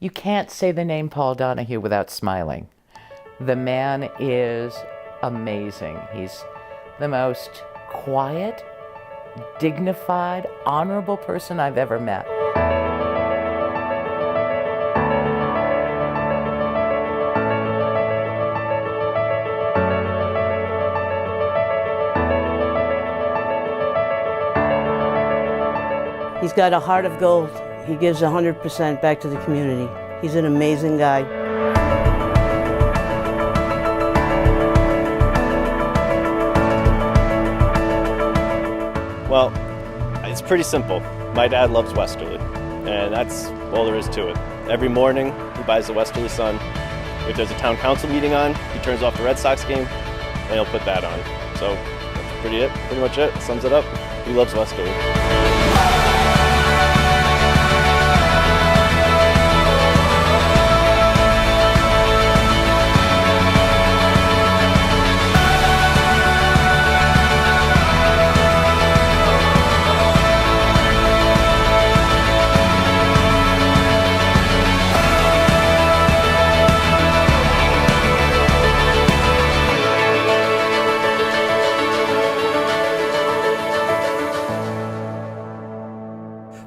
You can't say the name Paul Donahue without smiling. The man is amazing. He's the most quiet, dignified, honorable person I've ever met. He's got a heart of gold. He gives 100% back to the community. He's an amazing guy. Well, it's pretty simple. My dad loves Westerly, and that's all there is to it. Every morning, he buys the Westerly Sun. If there's a town council meeting on, he turns off the Red Sox game, and he'll put that on. So that's pretty much it. Sums it up. He loves Westerly.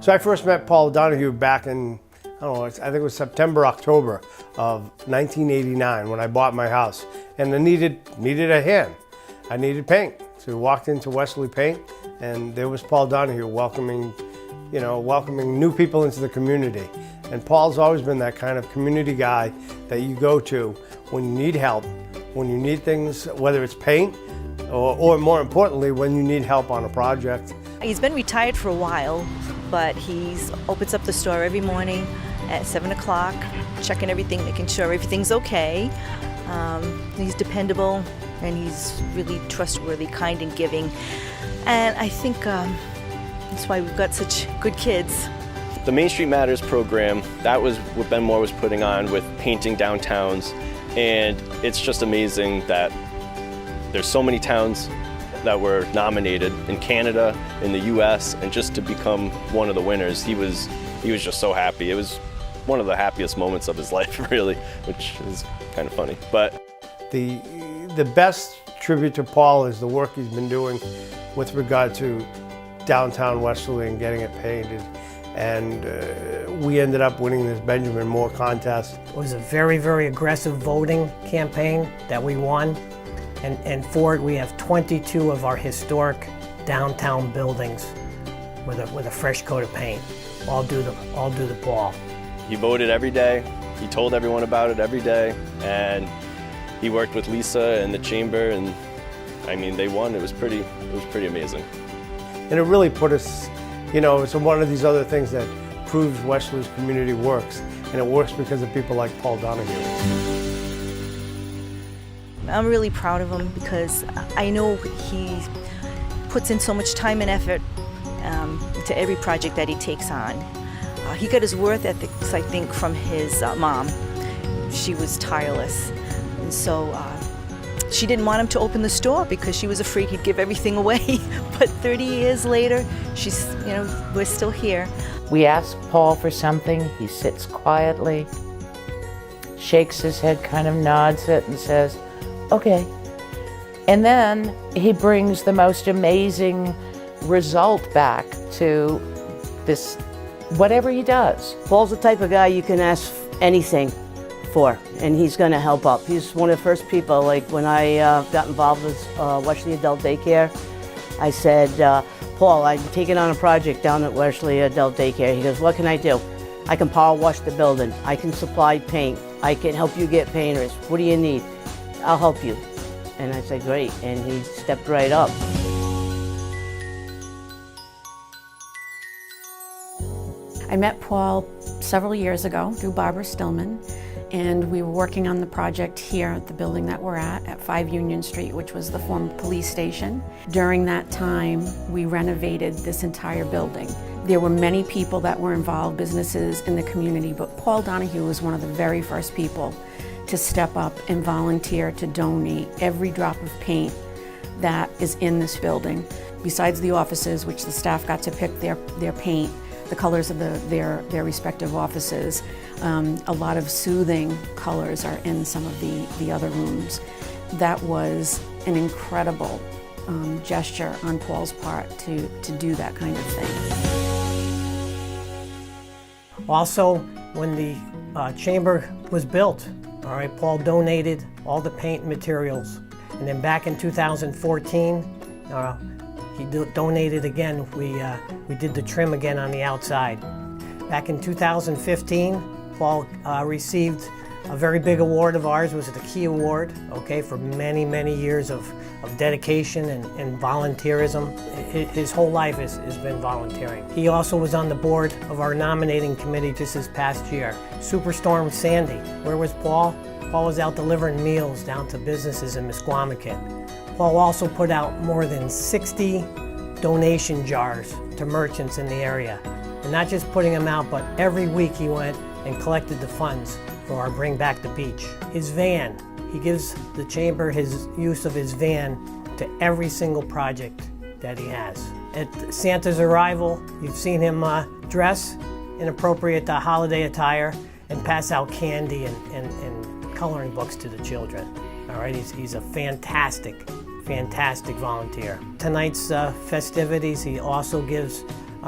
So I first met Paul Donahue back in, I don't know, I think it was September, October of 1989 when I bought my house. And I needed a hand. I needed paint. So we walked into Westerly Paint and there was Paul Donahue welcoming new people into the community. And Paul's always been that kind of community guy that you go to when you need help, when you need things, whether it's paint or more importantly, when you need help on a project. He's been retired for a while, but he opens up the store every morning at 7 o'clock, checking everything, making sure everything's okay. He's dependable and he's really trustworthy, kind and giving. And I think that's why we've got such good kids. The Main Street Matters program, that was what Ben Moore was putting on with painting downtowns. And it's just amazing that there's so many towns that were nominated in Canada, in the US, and just to become one of the winners, he was just so happy. It was one of the happiest moments of his life, really, which is kind of funny. But the best tribute to Paul is the work he's been doing with regard to downtown Westerly and getting it painted. And we ended up winning this Benjamin Moore contest. It was a very, very aggressive voting campaign that we won. And for it, we have 22 of our historic downtown buildings with a fresh coat of paint, all due to Paul. He voted every day. He told everyone about it every day, and he worked with Lisa and the chamber, and I mean, they won. It was pretty amazing. And it really put us, it's one of these other things that proves Westerly's community works, and it works because of people like Paul Donahue. I'm really proud of him because I know he puts in so much time and effort to every project that he takes on. He got his worth ethics, I think, from his mom. She was tireless, and so she didn't want him to open the store because she was afraid he'd give everything away. But 30 years later, we're still here. We ask Paul for something, he sits quietly, shakes his head, kind of nods it, and says, okay. And then he brings the most amazing result back to this, whatever he does. Paul's the type of guy you can ask anything for, and he's going to help up. He's one of the first people, like when I got involved with Westerly Adult Daycare, I said, Paul, I'm taking on a project down at Westerly Adult Daycare. He goes, what can I do? I can power wash the building. I can supply paint. I can help you get painters. What do you need? I'll help you. And I said, great. And he stepped right up. I met Paul several years ago through Barbara Stillman, and we were working on the project here at the building that we're at 5 Union Street, which was the former police station. During that time, we renovated this entire building. There were many people that were involved, businesses in the community, but Paul Donahue was one of the very first people to step up and volunteer to donate every drop of paint that is in this building. Besides the offices, which the staff got to pick their paint, the colors of their respective offices. A lot of soothing colors are in some of the other rooms. That was an incredible gesture on Paul's part to do that kind of thing. Also, when the chamber was built, all right, Paul donated all the paint materials. And then back in 2014, he donated again. We did the trim again on the outside. Back in 2015, Paul received a very big award of ours. It was the Key Award, okay, for many, many years of dedication and volunteerism. His whole life has been volunteering. He also was on the board of our nominating committee just this past year. Superstorm Sandy, where was Paul? Paul was out delivering meals down to businesses in Misquamicut. Paul also put out more than 60 donation jars to merchants in the area. And not just putting them out, but every week he went and collected the funds for our Bring Back the Beach. His van, he gives the chamber his use of his van to every single project that he has. At Santa's arrival, you've seen him dress in appropriate holiday attire and pass out candy and coloring books to the children. All right, he's a fantastic volunteer. Tonight's festivities, he also gives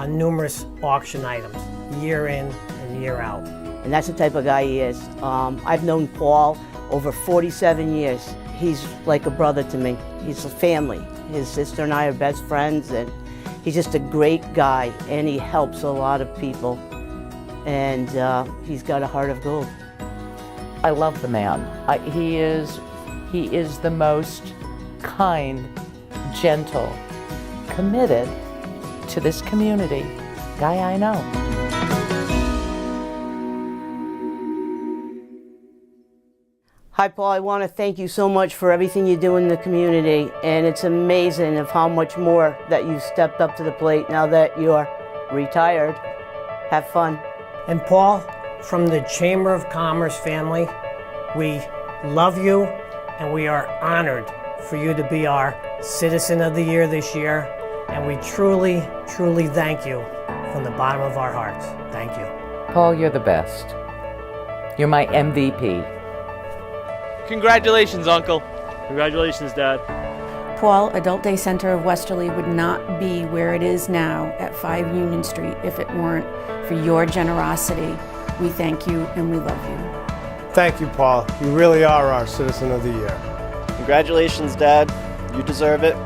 numerous auction items, year in and year out. And that's the type of guy he is. I've known Paul over 47 years. He's like a brother to me. He's a family. His sister and I are best friends, and he's just a great guy, and he helps a lot of people. And he's got a heart of gold. I love the man. He is the most kind, gentle, committed to this community guy I know. Hi, Paul. I want to thank you so much for everything you do in the community, and it's amazing of how much more that you've stepped up to the plate now that you're retired. Have fun. And Paul, from the Chamber of Commerce family, we love you and we are honored for you to be our Citizen of the Year this year, and we truly, truly thank you from the bottom of our hearts. Thank you. Paul, you're the best. You're my MVP. Congratulations, Uncle. Congratulations, Dad. Paul, Adult Day Center of Westerly would not be where it is now at 5 Union Street if it weren't for your generosity. We thank you and we love you. Thank you, Paul. You really are our Citizen of the Year. Congratulations, Dad. You deserve it.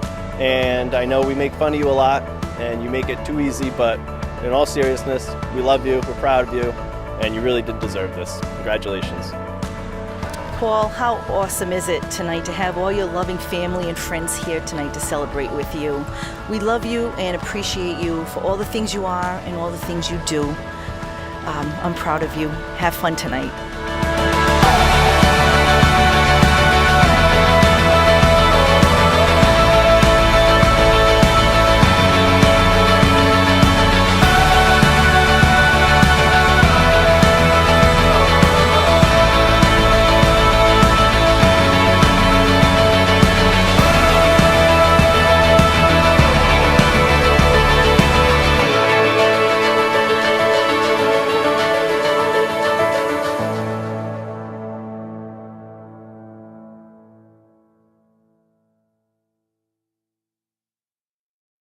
And I know we make fun of you a lot, and you make it too easy, but in all seriousness, we love you, we're proud of you, and you really did deserve this. Congratulations. Paul, how awesome is it tonight to have all your loving family and friends here tonight to celebrate with you. We love you and appreciate you for all the things you are and all the things you do. I'm proud of you. Have fun tonight.